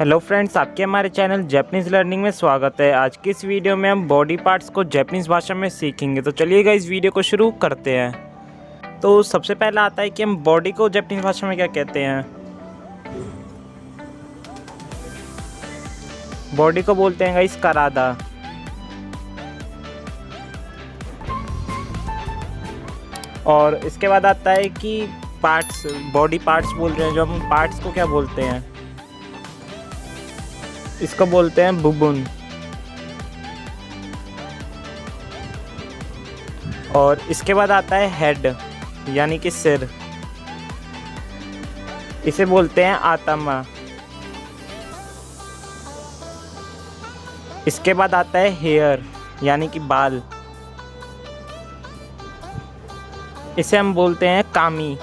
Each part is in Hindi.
हेलो फ्रेंड्स, आपके हमारे चैनल जैपनीज़ लर्निंग में स्वागत है। आज की इस वीडियो में हम बॉडी पार्ट्स को जैपनीज़ भाषा में सीखेंगे। तो चलिएगा इस वीडियो को शुरू करते हैं। तो सबसे पहला आता है कि हम बॉडी को जैपनीज़ भाषा में क्या कहते हैं। बॉडी को बोलते हैं गाइस करादा। और इसके बाद आता है कि पार्ट्स, बॉडी पार्ट्स बोल रहे हैं जो हम पार्ट्स को क्या बोलते हैं, इसको बोलते हैं बुबुन। और इसके बाद आता है हेड यानी कि सिर, इसे बोलते हैं आत्मा। इसके बाद आता है हेयर यानी कि बाल, इसे हम बोलते हैं कामी।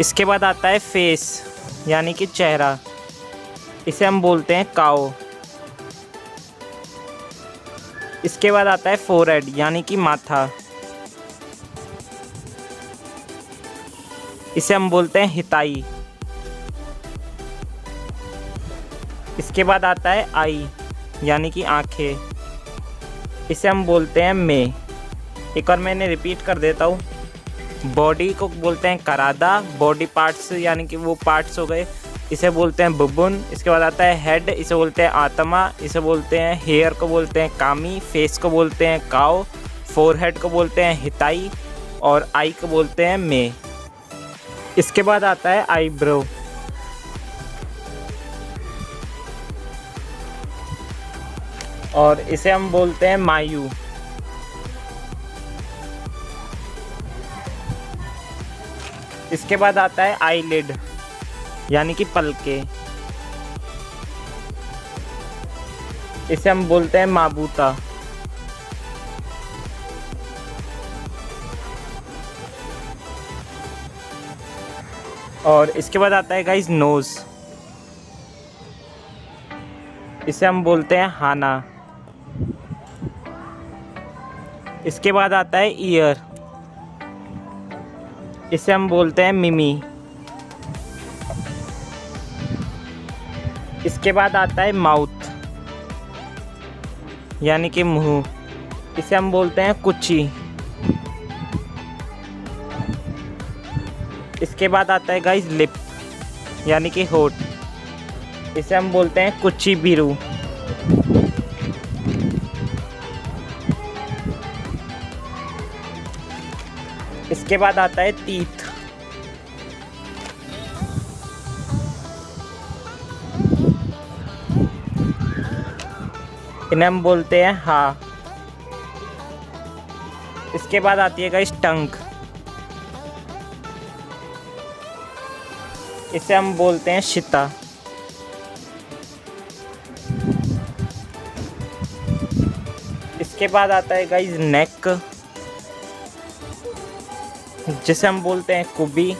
इसके बाद आता है फेस यानी कि चेहरा, इसे हम बोलते हैं काओ। इसके बाद आता है फोरहेड यानी कि माथा, इसे हम बोलते हैं हिताई। इसके बाद आता है आई यानी कि आंखें, इसे हम बोलते हैं मे। एक और मैंने रिपीट कर देता हूँ। बॉडी को बोलते हैं करादा, बॉडी पार्ट्स यानी कि वो पार्ट्स हो गए, इसे बोलते हैं बुबुन। इसके बाद आता है हेड, इसे बोलते हैं आत्मा, इसे बोलते हैं हेयर को बोलते हैं कामी, फेस को बोलते हैं काओ, फोरहेड को बोलते हैं हिताई और आई को बोलते हैं मे। इसके बाद आता है आईब्रो, और इसे हम बोलते हैं मायू। इसके बाद आता है आईलिड यानी कि पलके, इसे हम बोलते हैं माबूता। और इसके बाद आता है गाइस नोज, इसे हम बोलते हैं हाना। इसके बाद आता है ईयर, इसे हम बोलते हैं मिमी। इसके बाद आता है माउथ यानी कि मुंह, इसे हम बोलते हैं कुची। इसके बाद आता है गाइस लिप यानी कि होठ, इसे हम बोलते हैं कुची बिरू। इसके बाद आता है टीथ, इन्हें हम बोलते हैं हा। इसके बाद आती है गाइस टंग, इसे हम बोलते हैं शिता। इसके बाद आता है गाइस नेक, जिसे हम बोलते हैं कुबी।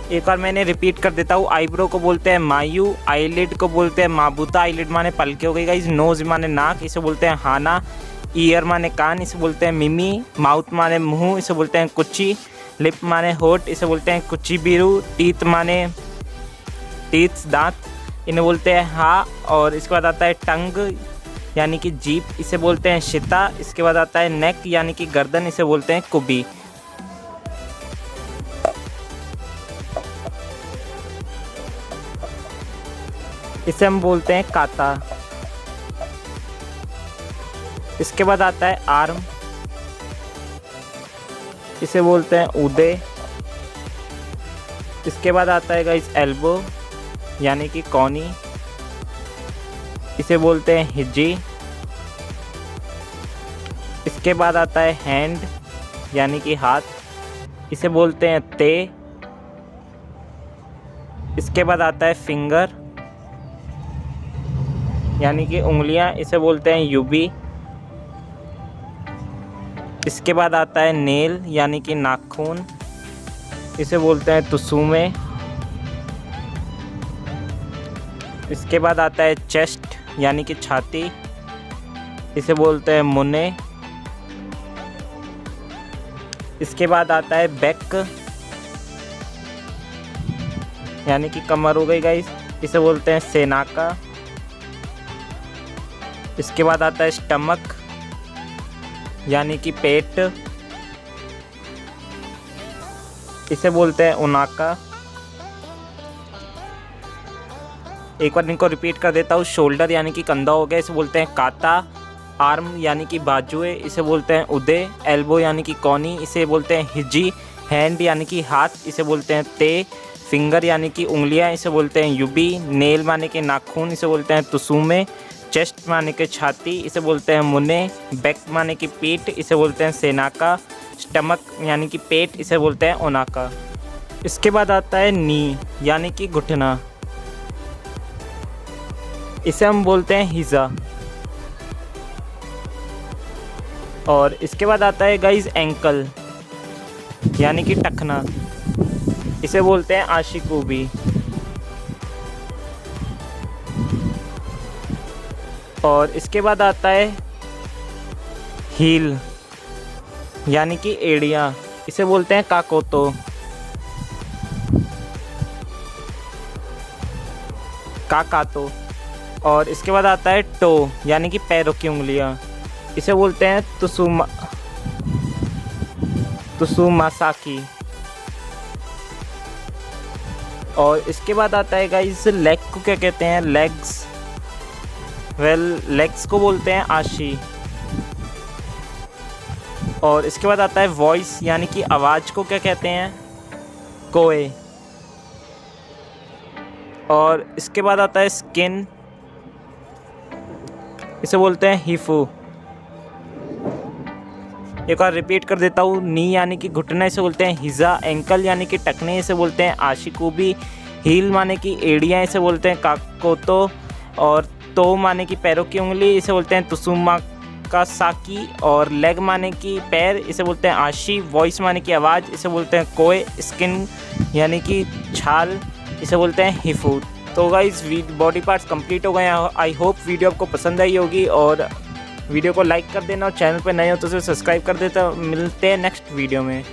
एक बार मैंने रिपीट कर देता हूँ। आईब्रो को बोलते हैं मायू, आईलिड को बोलते हैं माबूता, आईलिड माने पलके हो गई गाइस, नोज माने नाक, इसे बोलते हैं हाना, ईयर माने कान, इसे बोलते हैं मिमी, माउथ माने मुंह, इसे बोलते हैं कुची, लिप माने होठ, इसे बोलते हैं कुची बिरू, टीथ माने टीथ दांत, इन्हें बोलते हैं हा। और इसके बाद आता है टंग यानी कि जीभ, इसे बोलते हैं शिता। इसके बाद आता है नेक यानी कि गर्दन, इसे बोलते हैं कुबी। इसे हम बोलते हैं काता। इसके बाद आता है आर्म, इसे बोलते हैं उदे। इसके बाद आता है गाइस एल्बो यानी कि कौनी, इसे बोलते हैं हिजी। इसके बाद आता है हैंड यानी कि हाथ, इसे बोलते हैं ते। इसके बाद आता है फिंगर यानी कि उंगलियां, इसे बोलते हैं युबी। इसके बाद आता है नेल यानी कि नाखून, इसे बोलते हैं तुसुमे। इसके बाद आता है चेस्ट यानी कि छाती, इसे बोलते हैं मुने। इसके बाद आता है बैक, यानी कि कमर हो गई गाइस, इसे बोलते हैं सेनाका। इसके बाद आता है स्टमक, यानी कि पेट, इसे बोलते हैं ओनाका। एक बार इनको रिपीट कर देता हूँ। शोल्डर यानी कि कंधा हो गया, इसे बोलते हैं काता। आर्म यानी कि बाजुए, इसे बोलते हैं उदे। एल्बो यानी कि कोनी, इसे बोलते हैं हिजी। हैंड यानी कि हाथ, इसे बोलते हैं ते। फिंगर यानी कि उंगलियां, इसे बोलते हैं युबी। नेल माने के नाखून, इसे बोलते हैं तुसुमे। चेस्ट माने के छाती, इसे बोलते हैं मुने। बैक माने की पीठ, इसे बोलते हैं सेनाका। स्टमक यानी कि पेट, इसे बोलते हैं ओनाका। इसके बाद आता है नी, यानी कि घुटना, इसे हम बोलते हैं हिजा। और इसके बाद आता है गाइज एंकल, यानी कि टखना, इसे बोलते हैं आशिकुबी। और इसके बाद आता है हील, यानी कि एड़िया, इसे बोलते हैं काकोतो। काकातो। और इसके बाद आता है टो, यानी कि पैरों की उंगलियां, इसे बोलते हैं तुसुमासाकी। और इसके बाद आता है गाइस लेग को क्या कहते हैं, लेग्स। लेग्स को बोलते हैं आशी। और इसके बाद आता है वॉइस, यानी कि आवाज़ को क्या कहते हैं, कोए। और इसके बाद आता है स्किन, इसे बोलते हैं हिफू। एक बार रिपीट कर देता हूँ। नी यानी कि घुटना, इसे बोलते हैं हिजा। एंकल यानी कि टखने, इसे बोलते हैं आशिकुबी। हील माने की एड़ियाँ, इसे बोलते हैं काकोतो। और तो माने की पैरों की उंगली, इसे बोलते हैं तुसुमाकासाकी। और लेग माने की पैर, इसे बोलते हैं आशी। वॉइस माने की आवाज़, इसे बोलते हैं कोए। स्किन यानी कि छाल, इसे बोलते हैं हिफू। तो गाइस बॉडी पार्ट्स कंप्लीट हो गए हैं। आई होप वीडियो आपको पसंद आई होगी, और वीडियो को लाइक कर देना, और चैनल पर नए हो तो उसे सब्सक्राइब कर देता। मिलते हैं नेक्स्ट वीडियो में।